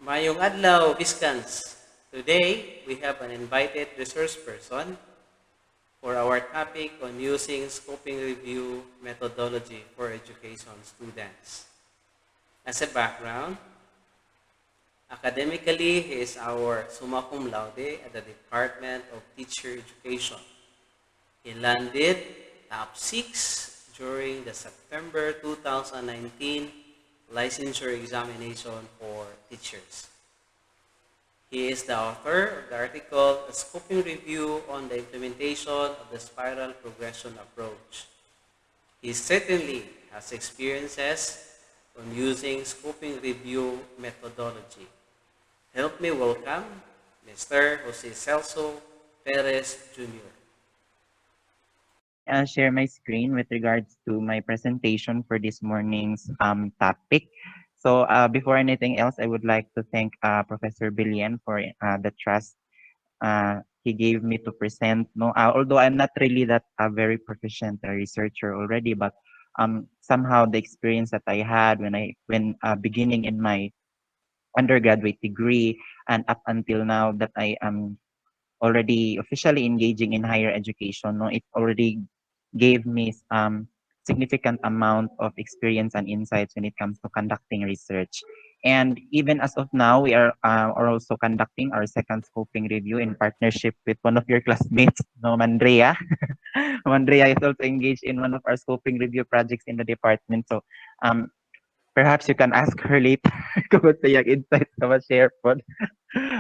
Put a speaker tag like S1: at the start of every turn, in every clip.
S1: Mayong adlaw, Biskans. Today, we have an invited resource person for our topic on using scoping review methodology for education students. As a background, academically, he is our summa cum laude at the Department of Teacher Education. He landed top 6 during the September 2019 licensure examination for teachers. He is the author of the article, A Scoping Review on the Implementation of the Spiral Progression Approach. He certainly has experiences on using scoping review methodology. Help me welcome Mr. Jose Celso Perez Jr.
S2: Share my screen with regards to my presentation for this morning's topic. So before anything else, I would like to thank Professor Billion for the trust he gave me to present. No, although I'm not really that very proficient researcher already, but somehow the experience that I had when beginning in my undergraduate degree and up until now that I am already officially engaging in higher education, no, it already gave me significant amount of experience and insights when it comes to conducting research. And even as of now, we are also conducting our second scoping review in partnership with one of your classmates, no, Mandrea. Mandrea is also engaged in one of our scoping review projects in the department. So um, perhaps you can ask her later kung gusto yung insights na ma-share po.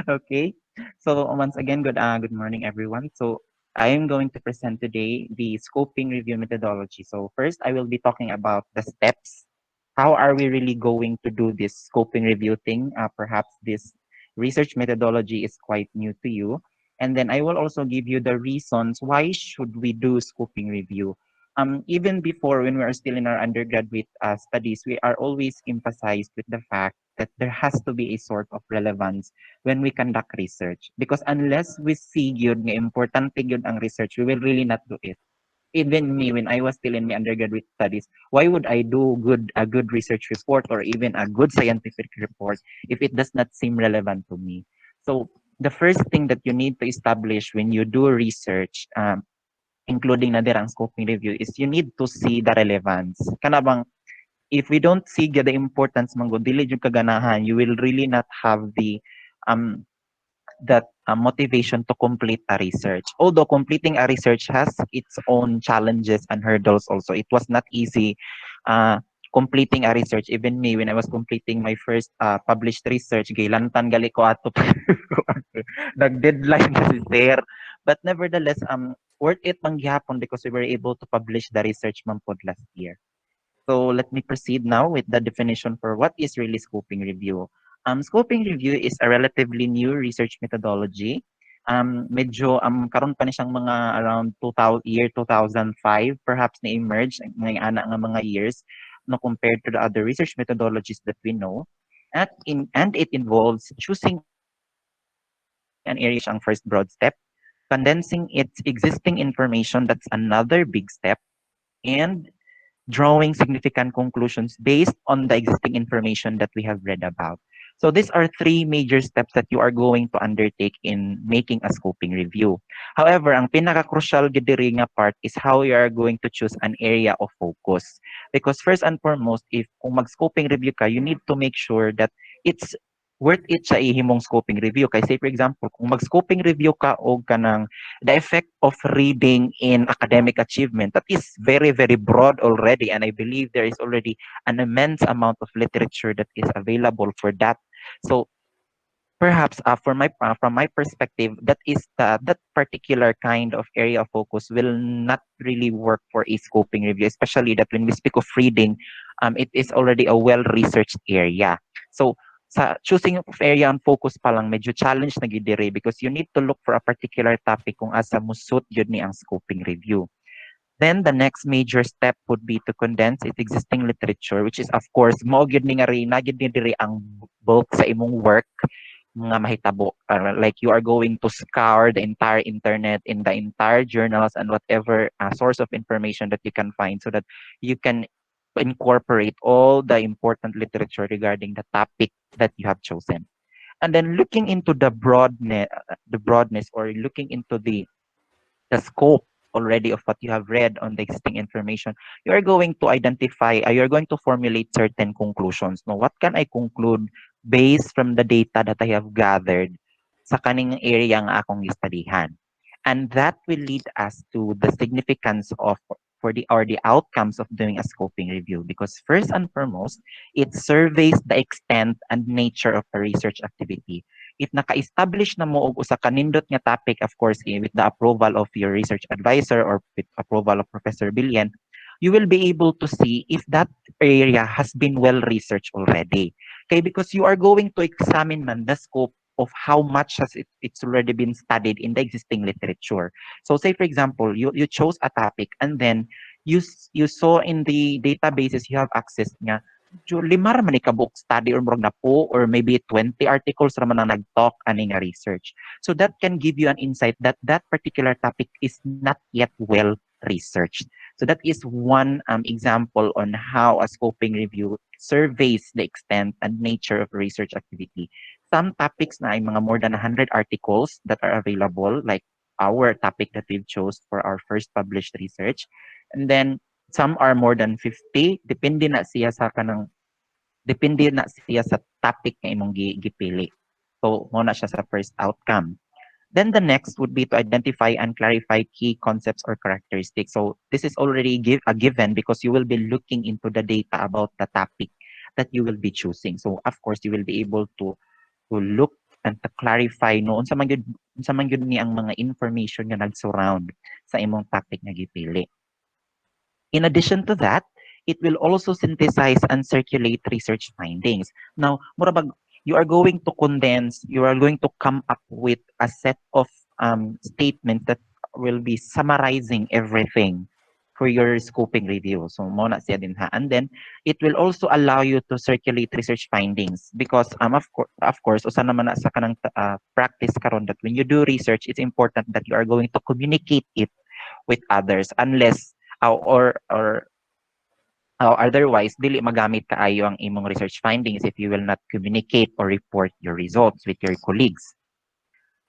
S2: Okay. So once again, good morning, everyone. So I am going to present today the scoping review methodology. So first, I will be talking about the steps. How are we really going to do this scoping review thing? Perhaps this research methodology is quite new to you. And then I will also give you the reasons why should we do scoping review. Even before, when we are still in our undergraduate studies, we are always emphasized with the fact that there has to be a sort of relevance when we conduct research. Because unless we see yun nga importante yun ang research, we will really not do it. Even me, when I was still in my undergraduate studies, why would I do a good research report or even a good scientific report if it does not seem relevant to me? So the first thing that you need to establish when you do research, including na dirang scoping review, is you need to see the relevance. Kana bang if we don't see the importance manggo dili jud kaganahan, you will really not have the um that motivation to complete a research. Although completing a research has its own challenges and hurdles also. It was not easy completing a research. Even me, when I was completing my first published research, gilantan gali ko ato nag-deadline kasi sir. But nevertheless, worth it man gihapon because we were able to publish the research man pod last year. So let me proceed now with the definition for what is really scoping review. Scoping review is a relatively new research methodology. Medyo karon pa ni siyang mga around 2005 perhaps na emerge ng ana nga mga years no compared to the other research methodologies that we know. And it involves choosing an area ang first broad step, condensing its existing information, that's another big step, and drawing significant conclusions based on the existing information that we have read about. So these are three major steps that you are going to undertake in making a scoping review. However, ang pinaka-crucial gidiri nga part is how you are going to choose an area of focus. Because first and foremost, if kung mag-scoping review ka, you need to make sure that it's worth it sa ihimong scoping review. Kay say for example, kung mag-scoping review ka o kanang the effect of reading in academic achievement, that is very, very broad already. And I believe there is already an immense amount of literature that is available for that. So perhaps from my perspective, that particular kind of area of focus will not really work for a scoping review, especially that when we speak of reading, it is already a well-researched area. So sa choosing of area and focus pa lang medyo challenge na gid diri because you need to look for a particular topic kung asa musut yun ni ang scoping review. Then the next major step would be to condense its existing literature, which is of course mao gyud ni nga rin na gyud ni diri ang bulk sa imong work mga mahitabo. Like you are going to scour the entire internet in the entire journals and whatever source of information that you can find so that you can incorporate all the important literature regarding the topic that you have chosen. And then looking into the broadness, or looking into the scope already of what you have read on the existing information, you are going to identify, you're going to formulate certain conclusions. No, what can I conclude based from the data that I have gathered sa kaning area nga akong gistudihan? And that will lead us to the significance of for the or the outcomes of doing a scoping review, because first and foremost, it surveys the extent and nature of a research activity. If naka-establish na mo og usa ka nindot nga topic, of course, with the approval of your research advisor or with approval of Professor Billion, you will be able to see if that area has been well researched already. Okay, because you are going to examine man the scope of how much it's already been studied in the existing literature. So say for example, you chose a topic, and then you saw in the databases you have access nga lima ra man ni kabuok study, or murag na po, or maybe 20 articles ra man ang nag-talk ani nga research. So that can give you an insight that that particular topic is not yet well researched. So that is one example on how a scoping review surveys the extent and nature of research activity. Some topics na ay mga more than 100 articles that are available, like our topic that we've chose for our first published research. And then some are more than 50, depende na siya sa topic nga imong gipili. So mo na siya sa first outcome. Then the next would be to identify and clarify key concepts or characteristics. So this is already a given, because you will be looking into the data about the topic that you will be choosing. So of course you will be able to look and to clarify no unsa man gyud ni ang mga information nga nag-surround sa imong topic nga gipili. In addition to that, it will also synthesize and circulate research findings. Now, murabag, you are going to come up with a set of statements that will be summarizing everything for your scoping review. So, mo na siya din ha. And then, it will also allow you to circulate research findings, because of course, usa naman na sa kanang practice karon that when you do research, it's important that you are going to communicate it with others, unless or otherwise dili magamit kaayo ang imong research findings if you will not communicate or report your results with your colleagues.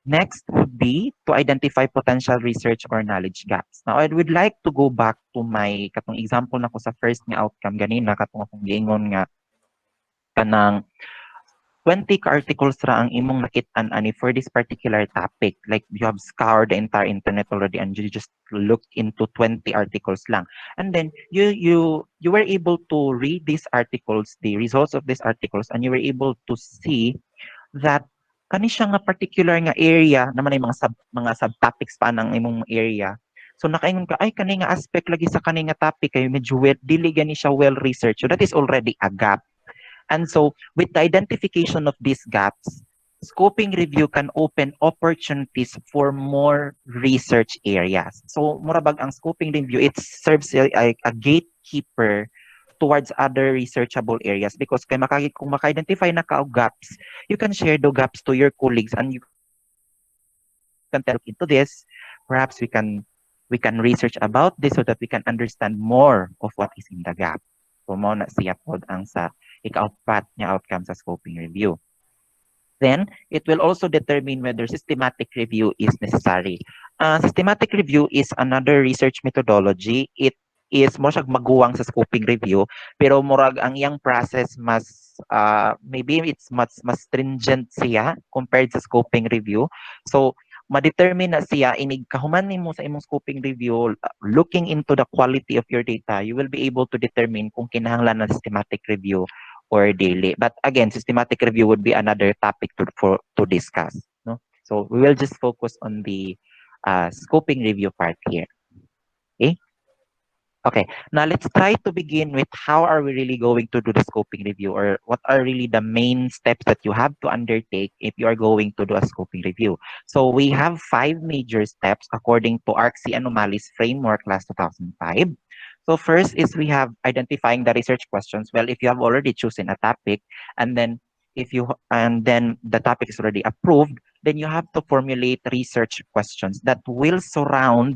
S2: Next would be to identify potential research or knowledge gaps. Now, I would like to go back to my katong example nako sa first nga outcome ganina, katong akong giingon nga kanang 20 articles ra ang imong nakit-an ani for this particular topic. Like you have scoured the entire internet already and you just looked into 20 articles lang. And then you were able to read these articles, the results of these articles, and you were able to see that kani siya nga particular nga area naman ay mga subtopics pa ng imong area. So nakaingon ka, ay kani nga aspect lagi sa kani nga topic kay medyo dili gani siya well researched. So that is already a gap. And so, with the identification of these gaps, scoping review can open opportunities for more research areas. So, murabag ang scoping review, it serves a gatekeeper towards other researchable areas, because kung maka-identify na ka og gaps, you can share the gaps to your colleagues and you can tell into this. Perhaps we can research about this so that we can understand more of what is in the gap. So, mo na siya pod ang sa ika-upat niya outcome sa scoping review. Then, it will also determine whether systematic review is necessary. Systematic review is another research methodology. It is mo siya maguwang sa scoping review, pero murag ang iyang process maybe it's mas stringent siya compared sa scoping review. So, ma-determine na siya inig kahuman nimo sa imong scoping review, looking into the quality of your data, you will be able to determine kung kinahanglan na systematic review or daily. But again, systematic review would be another topic to discuss. No? So we will just focus on the scoping review part here. Okay? Okay, now let's try to begin with how are we really going to do the scoping review, or what are really the main steps that you have to undertake if you are going to do a scoping review. So we have 5 major steps according to ARC-C Anomalies Framework Class 2005. So first is we have identifying the research questions. Well, if you have already chosen a topic and then the topic is already approved, then you have to formulate research questions that will surround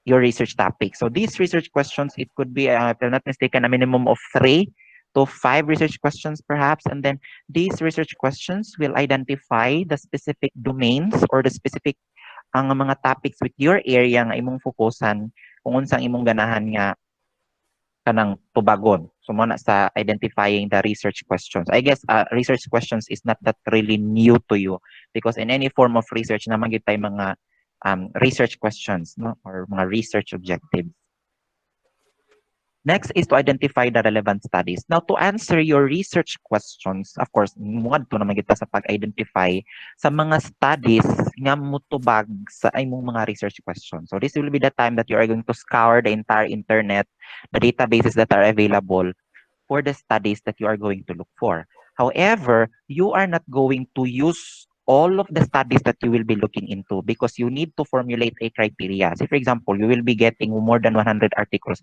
S2: your research topic. So these research questions, it could be, if I'm not mistaken, a minimum of 3 to 5 research questions perhaps, and then these research questions will identify the specific domains or the specific ang mga topics with your area nga imong fokusan kung unsang imong ganahan nga kanang tubagon. So mo na sa identifying the research questions. I guess research questions is not that really new to you because in any form of research naman gyud tay mga research questions, no, or mga research objectives. Next is to identify the relevant studies. Now, to answer your research questions, of course, muad to naman kita sa pag-identify sa mga studies nga mutubag sa imong mga research questions. So this will be the time that you are going to scour the entire internet, the databases that are available for the studies that you are going to look for. However, you are not going to use all of the studies that you will be looking into because you need to formulate a criteria. Say, for example, you will be getting more than 100 articles.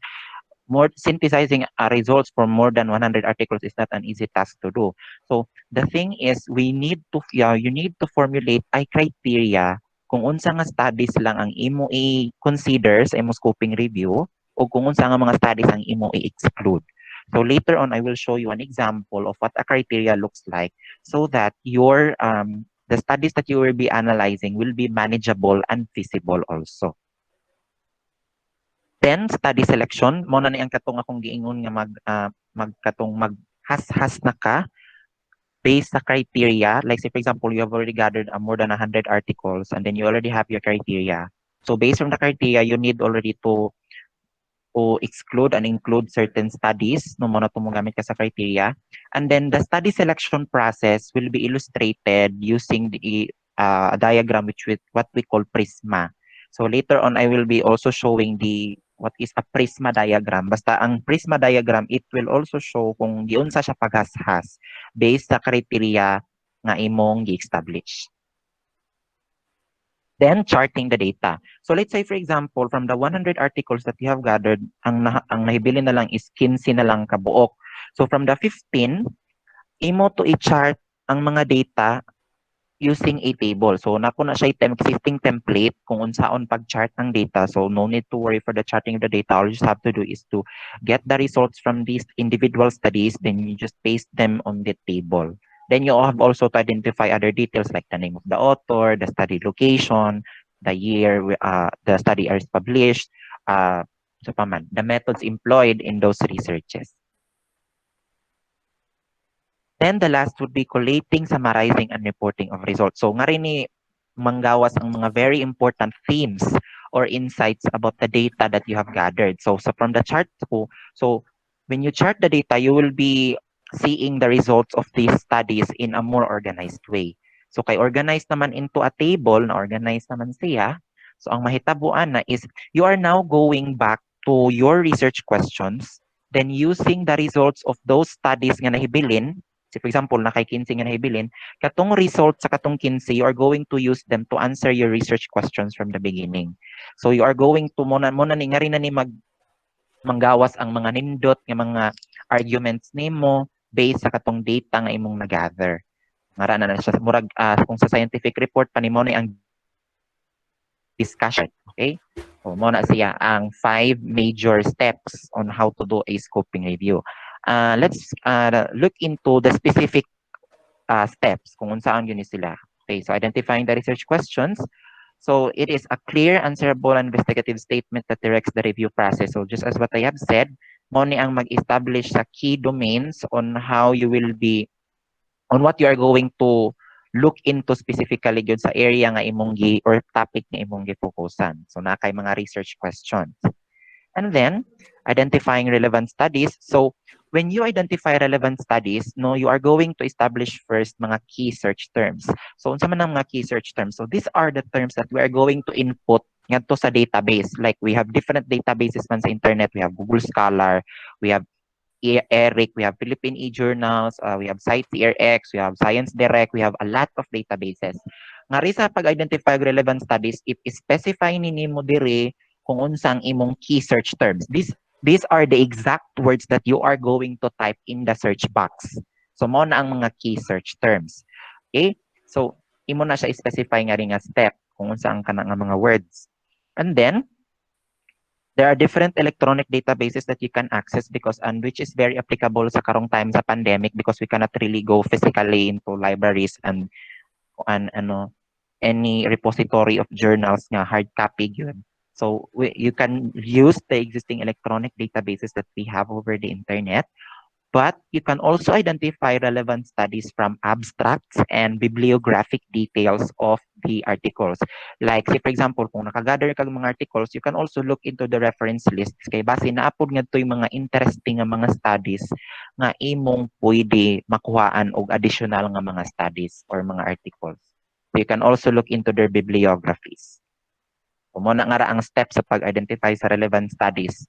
S2: More synthesizing results from more than 100 articles is not an easy task to do. So the thing is, we need to you need to formulate a criteria kung unsa nga studies lang ang imo i-consider sa imo scoping review o kung unsa nga mga studies ang imo i-exclude. So later on, I will show you an example of what a criteria looks like so that your the studies that you will be analyzing will be manageable and feasible also. Then study selection mo na ni ang katong akong giingon nga maghas-has na ka based sa criteria. Like say for example, you have already gathered more than 100 articles and then you already have your criteria. So based on the criteria, you need already to exclude and include certain studies no mo na gamit ka sa criteria. And then the study selection process will be illustrated using the diagram which with what we call prisma. So later on, I will be also showing the what is a prisma diagram. Basta ang prisma diagram, it will also show kung di unsa siya paghas-has based sa criteria nga imong gi-establish. Then charting the data. So let's say for example, from the 100 articles that you have gathered, ang nahibilin na lang is 15 na lang kabuok. So from the 15, imo to i-chart ang mga data using a table. So napo na siya existing template kung unsaon pag-chart ng data. So no need to worry for the charting of the data. All you just have to do is to get the results from these individual studies, then you just paste them on the table. Then you have also to identify other details like the name of the author, the study location, the year the study is published, the methods employed in those researches. Then the last would be collating, summarizing, and reporting of results. So nga rin ni manggawas ang mga very important themes or insights about the data that you have gathered. So from the chart po, so when you chart the data, you will be seeing the results of these studies in a more organized way. So kay organized naman into a table, na organized naman siya. So ang mahitabuan na is you are now going back to your research questions, then using the results of those studies nga nahibilin. So for example, na kay 15 nga nahibilin, katong results sa katong 15, you are going to use them to answer your research questions from the beginning. So you are going to muna ni nga rin na ni manggawas ang mga nindot nga mga arguments nimo based sa katong data nga imong na-gather. Ngara na siya murag kung sa scientific report pa nimo ni ang discussion, okay? So mo na siya ang 5 major steps on how to do a scoping review. Let's look into the specific steps kung unsaan yun sila. Okay, so identifying the research questions. So it is a clear, answerable, and investigative statement that directs the review process. So just as what I have said, mo ni ang mag-establish sa key domains on how you will be, on what you are going to look into specifically yun sa area nga imong or topic nga imong gi-focusan. So na kay mga research questions. And then, identifying relevant studies. So when you identify relevant studies, no, you are going to establish first mga key search terms. So unsa man ang mga key search terms? So these are the terms that we are going to input ngadto sa database. Like we have different databases man sa internet. We have Google Scholar, we have ERIC, we have Philippine e-journals, we have CiteCRX, we have Science Direct, we have a lot of databases. Nga rin sa pag-identify relevant studies, if specify nimo diri kung unsang imong key search terms. These are the exact words that you are going to type in the search box. So mo na ang mga key search terms. Okay? So imo na siya specify nga rin nga step kung unsa ang kanang mga words. And then There are different electronic databases that you can access because and which is very applicable sa karong time sa pandemic because we cannot really go physically into libraries and ano any repository of journals nga hard copy yun. So you can use the existing electronic databases that we have over the internet. But you can also identify relevant studies from abstracts and bibliographic details of the articles. Like, say for example, kung nakagather ka ng mga articles, you can also look into the reference lists. Kay base naapod nga ito yung mga interesting nga mga studies nga imong pwede makuhaan og additional nga mga studies or mga articles. So you can also look into their bibliographies. So, muna nga ra ang steps sa pag-identify sa relevant studies.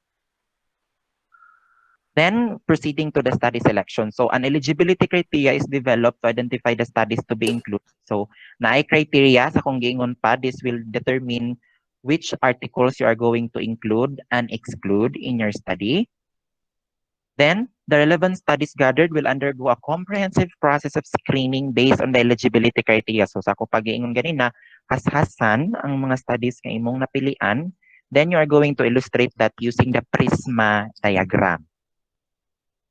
S2: Then, proceeding to the study selection. So, an eligibility criteria is developed to identify the studies to be included. So, naay criteria sa kung giingon pa, this will determine which articles you are going to include and exclude in your study. Then, the relevant studies gathered will undergo a comprehensive process of screening based on the eligibility criteria. So, sa ako pag-iingon ganina, hashasan ang mga studies nga imong napilian, then you are going to illustrate that using the prisma diagram.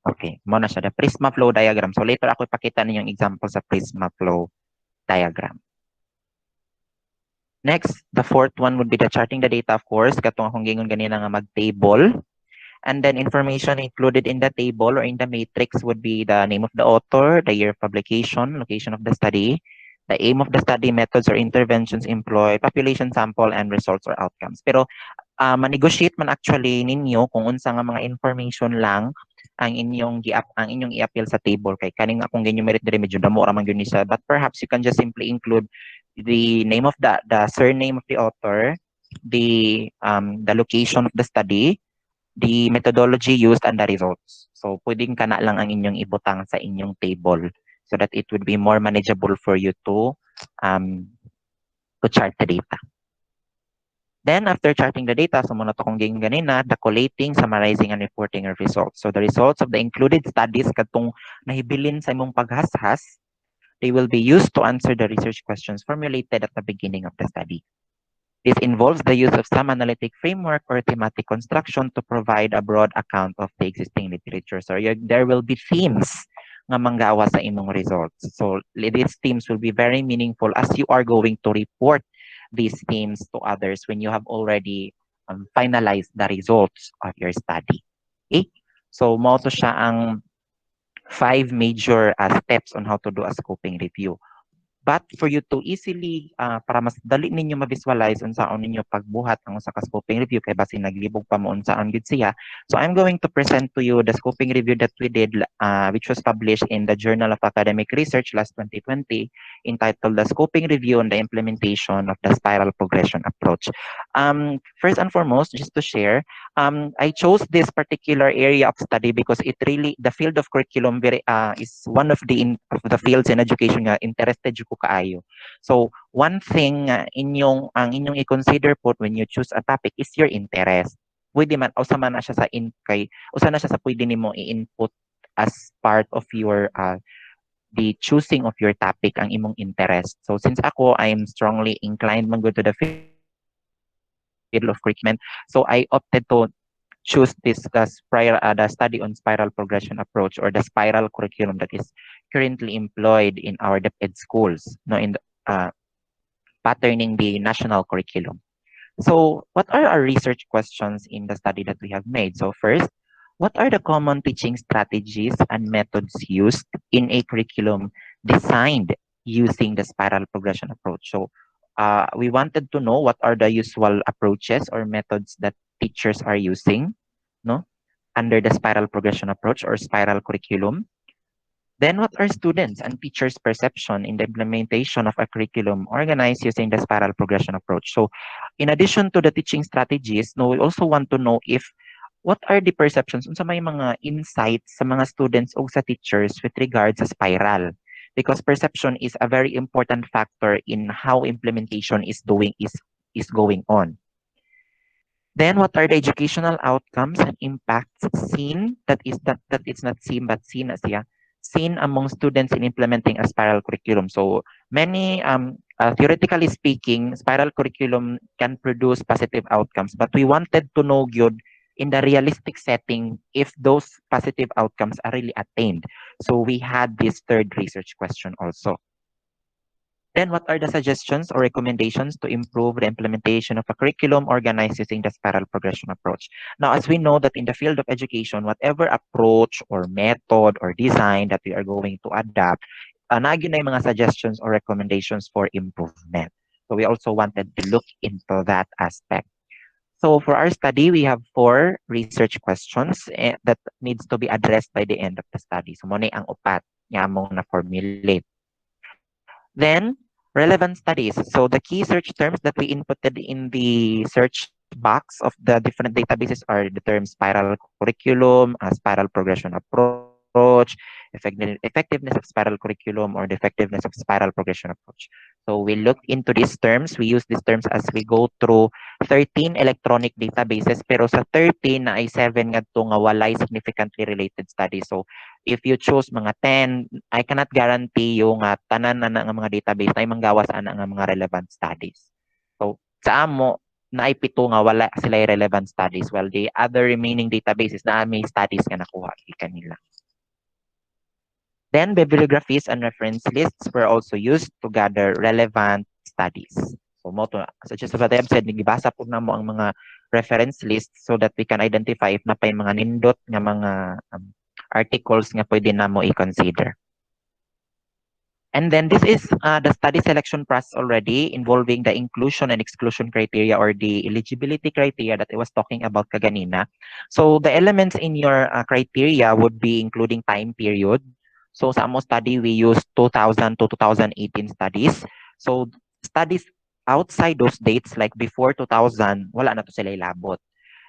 S2: Okay, mo na siya, the prisma flow diagram. So later ako ipakita ninyong example sa prisma flow diagram. Next, the fourth one would be the charting the data, of course. Katong akong gingon ganina nga mag-table. And then information included in the table or in the matrix would be the name of the author, the year of publication, location of the study, the aim of the study, methods or interventions employed, population sample, and results or outcomes. Pero ma-negotiate man actually ninyo kung unsa nga mga information lang ang inyong i-appeal sa table kay kaning akong ganyo merit dire medyo damo ra man gyud ni siya, but perhaps you can just simply include the name of the surname of the author, the location of the study, the methodology used, and the results. So pwedeng kana lang ang inyong ibutang sa inyong table so that it would be more manageable for you to chart the data. Then, after charting the data, so muna to kong ging ganina, the collating, summarizing, and reporting of results. So the results of the included studies katong nahibilin sa imong paghashas, they will be used to answer the research questions formulated at the beginning of the study. This involves the use of some analytic framework or thematic construction to provide a broad account of the existing literature. So there will be themes nga manggawa sa imong results. So these themes will be very meaningful as you are going to report these themes to others when you have already finalized the results of your study. Okay? So mo to siya ang 5 major steps on how to do a scoping review. But for you to easily, para mas dali ninyo ma-visualize unsaon ninyo pagbuhat ang usa ka scoping review kay basi naglibog pa mo unsaon gid siya. So I'm going to present to you the scoping review that we did, which was published in the Journal of Academic Research last 2020, entitled The Scoping Review on the Implementation of the Spiral Progression Approach. First and foremost, just to share, I chose this particular area of study because it really, the field of curriculum is one of the fields in education nga interested ko kaayo. So, one thing ang inyong i-consider po when you choose a topic is your interest. Pwede man, usa man na siya sa usa na siya sa pwede nimo i-input as part of your the choosing of your topic ang imong interest. So, since ako, I'm strongly inclined man go to the field of curriculum, so I opted to choose this the study on spiral progression approach or the spiral curriculum that is currently employed in our DepEd schools, no, in the, patterning the national curriculum. So what are our research questions in the study that we have made? So first, what are the common teaching strategies and methods used in a curriculum designed using the spiral progression approach? So we wanted to know what are the usual approaches or methods that teachers are using, no, under the spiral progression approach or spiral curriculum. Then what are students and teachers' perception in the implementation of a curriculum organized using the spiral progression approach? So in addition to the teaching strategies, no, we also want to know if what are the perceptions unsa may mga insights sa mga students o sa teachers with regards sa spiral, because perception is a very important factor in how implementation is going on. Then what are the educational outcomes and impacts seen, that it's not seen but seen as seen among students in implementing a spiral curriculum? So many theoretically speaking, spiral curriculum can produce positive outcomes, but we wanted to know good in the realistic setting if those positive outcomes are really attained. So we had this third research question also. Then what are the suggestions or recommendations to improve the implementation of a curriculum organized using the spiral progression approach? Now, as we know that in the field of education, whatever approach or method or design that we are going to adapt, nagyo na yung mga suggestions or recommendations for improvement. So we also wanted to look into that aspect. So for our study, we have 4 research questions that needs to be addressed by the end of the study. So muna ang upat nga among na-formulate. Then, relevant studies. So the key search terms that we inputted in the search box of the different databases are the terms spiral curriculum, spiral progression approach, effectiveness of spiral curriculum, or the effectiveness of spiral progression approach. So we look into these terms. We use these terms as we go through 13 electronic databases, pero sa 13 na ay 7 ngadto nga walay significantly related studies. So if you choose mga 10, I cannot guarantee yung tanan na nga mga database na manggawas ana nga mga relevant studies. So sa amo na ipito nga wala sila relevant studies while the other remaining databases na may studies nga nakuha kanila. Then bibliographies and reference lists were also used to gather relevant studies. So mo to, such as what I have said, nagibasa po na mo ang mga reference lists so that we can identify if napay mga nindot nga mga articles nga pwede na mo i-consider. And then this is the study selection process already involving the inclusion and exclusion criteria or the eligibility criteria that I was talking about kaganina. So the elements in your criteria would be including time period. So sa among study, we use 2000 to 2018 studies. So studies outside those dates like before 2000, wala na to sila ilabot.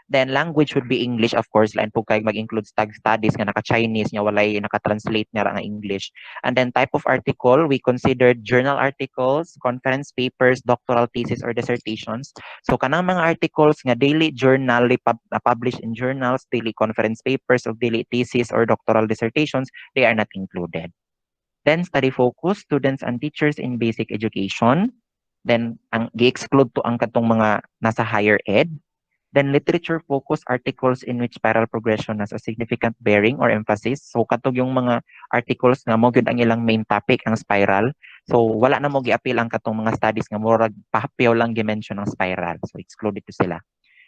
S2: Then language would be English, of course, lain po kay mag-include studies nga naka-Chinese, nga walay naka-translate nga nga English. And then type of article, we considered journal articles, conference papers, doctoral thesis, or dissertations. So kanang mga articles nga daily journal, published in journals, daily conference papers, or daily thesis, or doctoral dissertations, they are not included. Then study focus, students and teachers in basic education. Then ang gi-exclude to ang katong mga nasa higher ed. Then literature-focused articles in which spiral progression has a significant bearing or emphasis. So katog yung mga articles nga mo gyud ang ilang main topic ang spiral. So wala na mo gi-appeal ang katong mga studies nga murag pahapyaw lang gi-mention ang spiral. So excluded to sila.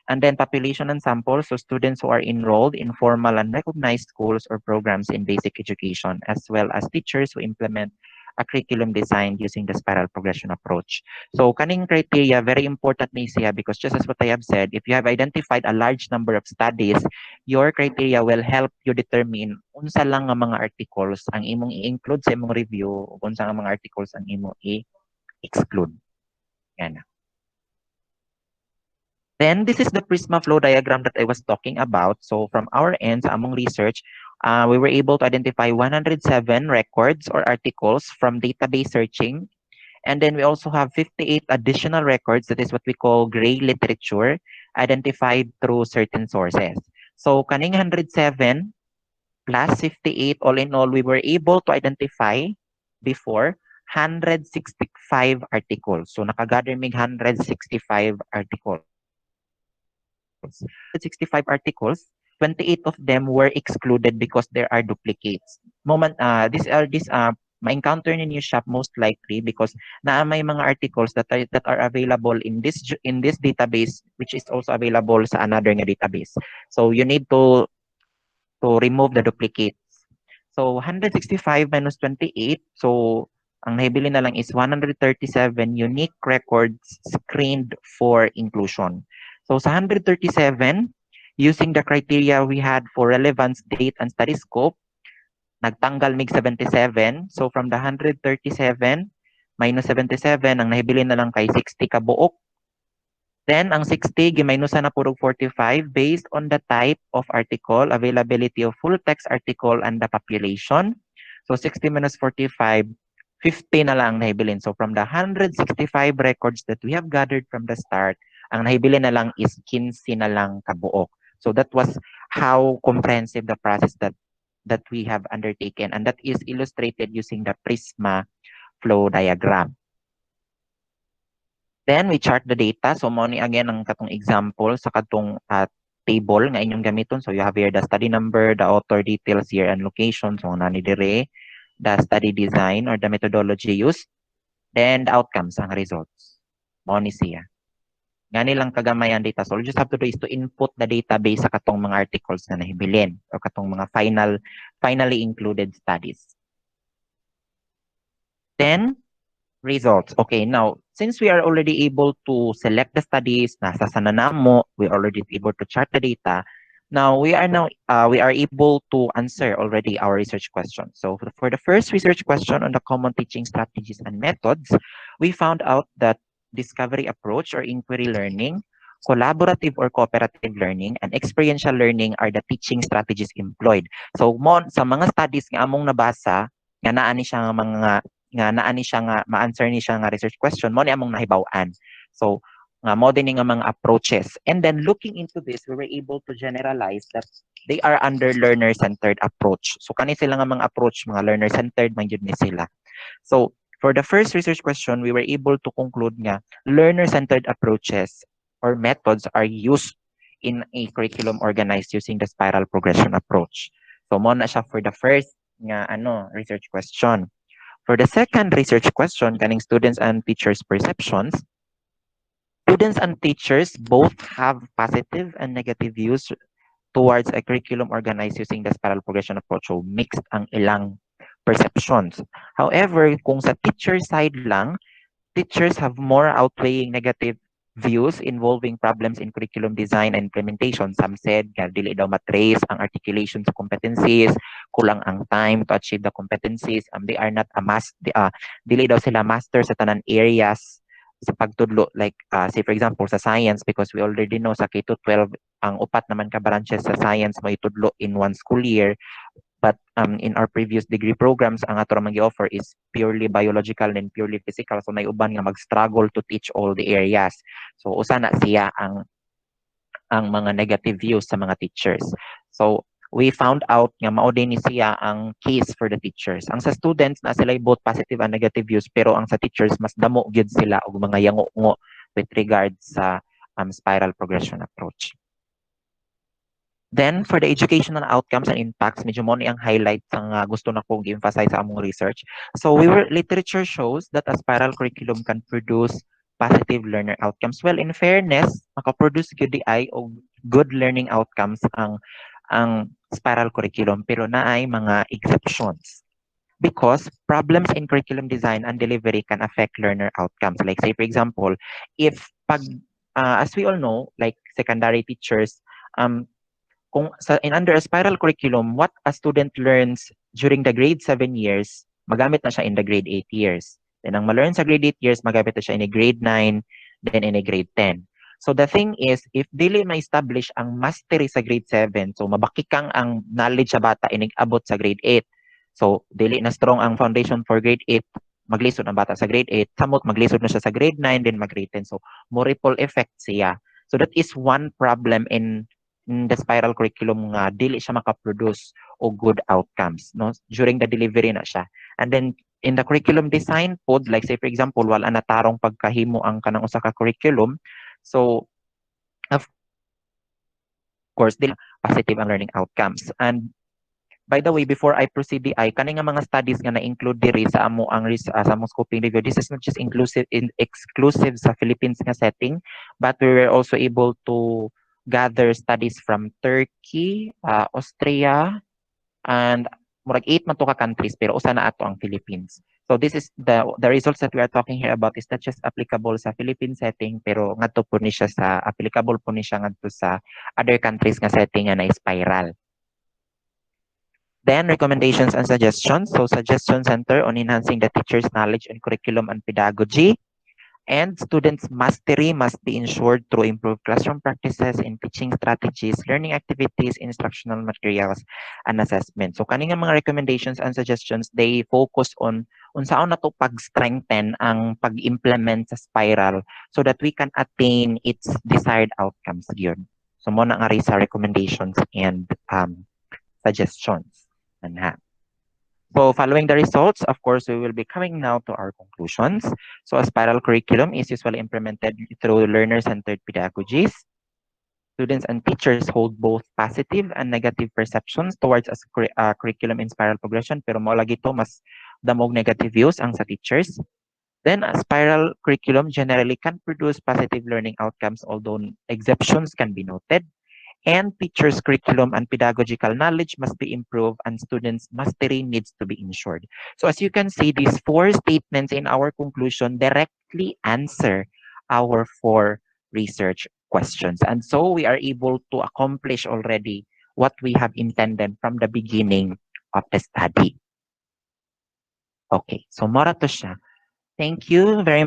S2: And then population and sample, so students who are enrolled in formal and recognized schools or programs in basic education, as well as teachers who implement a curriculum designed using the spiral progression approach. So kaning criteria, very important na siya because just as what I have said, if you have identified a large number of studies, your criteria will help you determine unsa lang nga mga articles ang imong i-include sa imong review, unsa nga mga articles ang imong i-exclude. Yan. Then this is the Prisma flow diagram that I was talking about. So from our end, sa among research, we were able to identify 107 records or articles from database searching. And then we also have 58 additional records, that is what we call gray literature, identified through certain sources. So kaning 107 plus 58, all in all, we were able to identify before 165 articles. So nakagather mig 165 articles. 165 articles, 28 of them were excluded because there are duplicates. These ma-encounter ninyo siya most likely because na may mga articles that are available in this database which is also available sa another nga database. So you need to remove the duplicates. So 165 minus 28, so ang nahibili na lang is 137 unique records screened for inclusion. So sa 137, using the criteria we had for relevance, date, and study scope, nagtanggal mig 77. So from the 137 minus 77, ang nahibili na lang kay 60 ka buok. Then ang 60 gimaynusan na purog 45 based on the type of article, availability of full text article, and the population. So 60 minus 45, 50 na lang nahibilin. So from the 165 records that we have gathered from the start, ang nahibili na lang is 15 na lang kabuok. So that was how comprehensive the process that we have undertaken, and that is illustrated using the Prisma flow diagram. Then we chart the data. So mo ni again ang katong example sa katong table nga inyong gamiton. So you have here the study number, the author details, year and location. So nani dire, the study design or the methodology used, then the outcomes ang results. Mo ni siya. Nga nilang kagamay ang data. So all you just have to do is to input the database sa katong mga articles na nahibilin o katong mga finally included studies. Then results. Okay, now, since we are already able to select the studies, nasa sana na mo, we already able to chart the data. Now, we are able to answer already our research question. So for the first research question on the common teaching strategies and methods, we found out that discovery approach or inquiry learning, collaborative or cooperative learning, and experiential learning are the teaching strategies employed. So sa mga studies nga among nabasa, nga naa ni siya nga ma-answer ni siya nga research question mo ni among nahibaw-an. So nga mo din nga mga approaches. And then looking into this, we were able to generalize that they are under learner-centered approach. So kani sila nga mga approach, mga learner-centered man yun ni sila. So for the first research question, we were able to conclude nga learner-centered approaches or methods are used in a curriculum organized using the spiral progression approach. So mo na siya for the first nga research question. For the second research question, kaning students and teachers' perceptions, students and teachers both have positive and negative views towards a curriculum organized using the spiral progression approach. So mixed ang ilang perceptions. However, kung sa teacher side lang, teachers have more outweighing negative views involving problems in curriculum design and implementation. Some said, dili daw matrace ang articulation sa competencies, kulang ang time to achieve the competencies, they are not dili daw sila master sa tanan areas sa pagtudlo. Like, say for example, sa science, because we already know sa K-12, ang upat naman ka branches sa science may tudlo in one school year. But in our previous degree programs, ang ato ramang gi-offer is purely biological and purely physical. So may uban nga mag-struggle to teach all the areas. So usa na siya ang mga negative views sa mga teachers. So we found out nga mao din ni siya ang case for the teachers. Ang sa students na sila both positive and negative views, pero ang sa teachers mas damo gyud sila og mga yango-ngo with regards sa spiral progression approach. Then, for the educational outcomes and impacts, medyo mo ni ang highlight ang gusto na kong i-emphasize sa among research. So, literature shows that a spiral curriculum can produce positive learner outcomes. Well, in fairness, makaproduce gyud di ay og good learning outcomes ang spiral curriculum, pero naay mga exceptions. Because problems in curriculum design and delivery can affect learner outcomes. Like, say, for example, if as we all know, like secondary teachers, kung in under a spiral curriculum, what a student learns during the grade 7 years, magamit na siya in the grade 8 years. Then ang ma-learn sa grade 8 years, magamit na siya in a grade 9, then in a grade 10. So the thing is, if dili ma-establish ang mastery sa grade 7, so mabakikang ang knowledge sa bata inig-abot sa grade 8. So dili na strong ang foundation for grade 8, maglisod ang bata sa grade 8, samot maglisod na siya sa grade 9, then mag-grade 10. So more ripple effect siya. So that is one problem in the spiral curriculum nga dili siya makaproduce o good outcomes no during the delivery na siya. And then in the curriculum design pod, like say for example wala na tarong pagkahimo ang kanang usa ka curriculum, so of course dili positive ang learning outcomes. And by the way, before I proceed ay kani nga mga studies nga na-include diri sa amo sa among scoping review, this is not just exclusive sa Philippines nga setting, but we were also able to gather studies from Turkey, Austria, and murag 8 man to ka countries, pero usa na ato ang Philippines. So this is the results that we are talking here about is not just applicable sa Philippine setting, pero ngadto po ni siya sa applicable po ni siya ngadto sa other countries nga setting nga na spiral. Then recommendations and suggestions. So suggestion center on enhancing the teacher's knowledge and curriculum and pedagogy. And students' mastery must be ensured through improved classroom practices in teaching strategies, learning activities, instructional materials, and assessment. So kaning mga recommendations and suggestions, they focus on unsaon na to pag-strengthen ang pag-implement sa spiral so that we can attain its desired outcomes gyud. So mo na nga sa recommendations and suggestions. Anha. So following the results, of course, we will be coming now to our conclusions. So a spiral curriculum is usually implemented through learner-centered pedagogies. Students and teachers hold both positive and negative perceptions towards a curriculum in spiral progression, pero mo lagi to mas damog negative views ang sa teachers. Then a spiral curriculum generally can produce positive learning outcomes, although exceptions can be noted. And teachers' curriculum and pedagogical knowledge must be improved and students' mastery needs to be ensured. So as you can see, these four statements in our conclusion directly answer our four research questions. And so we are able to accomplish already what we have intended from the beginning of the study. Okay, so mora to siya. Thank you very